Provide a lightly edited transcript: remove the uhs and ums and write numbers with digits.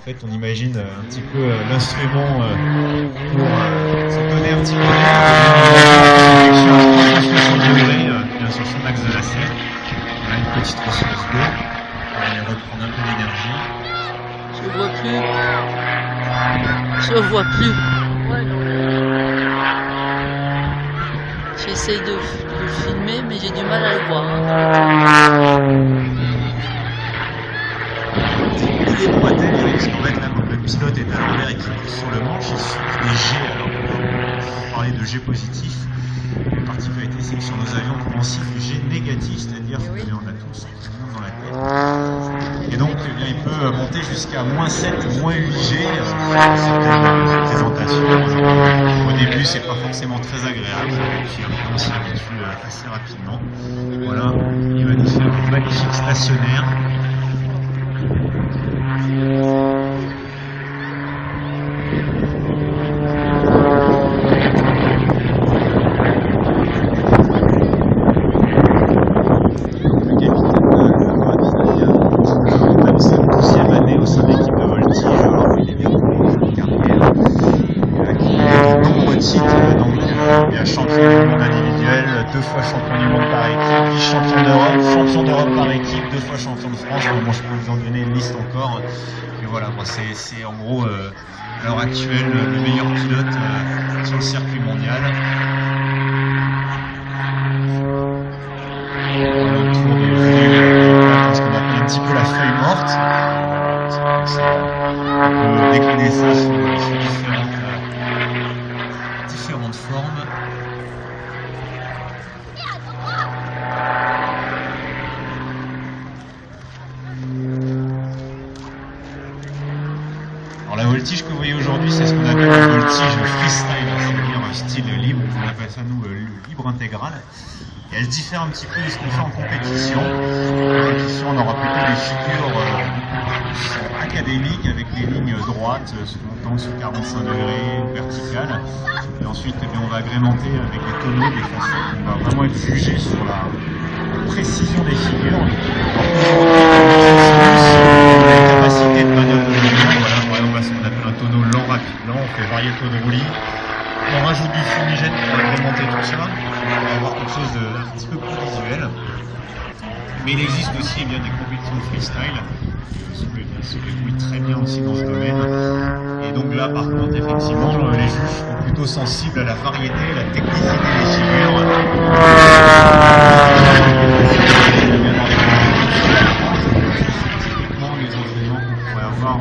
fait, on imagine un petit peu l'instrument pour se donner un petit peu d'air, à 360 degrés, bien sûr son axe de lacet. Voilà une petite ressource d'eau. On va aller reprendre un peu d'énergie. Je vois plus. Je vois plus. J'essaye de le filmer, mais j'ai du mal à le voir. Il est pointé, parce qu'en fait, là, comme le pilote est à l'envers et qu'il pousse sur le manche, il souffle des jets. Alors, on parlait de jets positifs. La particularité, c'est que sur nos avions, on siffle des jets négatifs, c'est-à-dire qu'on a tous dans la tête. Et donc, eh bien, il peut monter jusqu'à -7, -8 G. Cette présentation. Au début, c'est pas forcément très agréable, et puis après, on s'y habitue assez rapidement. Voilà, il va nous faire un magnifique stationnaire. Champion du monde individuel, 2 fois champion du monde par équipe, vice-champion d'Europe par équipe, 2 fois champion de France. Bon, je peux vous en donner une liste encore. Mais voilà, moi c'est en gros à l'heure actuelle le meilleur pilote sur le circuit mondial. Voilà un tour de ce qu'on appelle un petit peu la feuille morte. On peut décliner ça sur différentes formes. Alors la voltige que vous voyez aujourd'hui, c'est ce qu'on appelle une voltige freestyle, c'est-à-dire style libre, on appelle ça nous le libre intégral. Et elle se diffère un petit peu de ce qu'on fait en compétition. En compétition, on aura plutôt des figures académiques avec des lignes droites, montant sur 45 degrés verticales. Et ensuite, eh bien, on va agrémenter avec des tonneaux, des façons. On va vraiment être jugé sur la précision des figures. Alors, la capacité de manœuvre de l'avion, voilà, par exemple, là, ce qu'on appelle un tonneau lent rapide lent, on fait varier le taux de roulis. On rajoute du fumigène pour agrémenter tout ça, pour avoir quelque chose d'un petit peu plus visuel. Mais il existe aussi eh bien, des compétitions de freestyle qui se débrouillent très bien aussi dans ce domaine. Et donc là, par contre, effectivement, les juges sont plutôt sensibles à la variété, à la technicité des figures. Typiquement, les entraînements qu'on pourrait avoir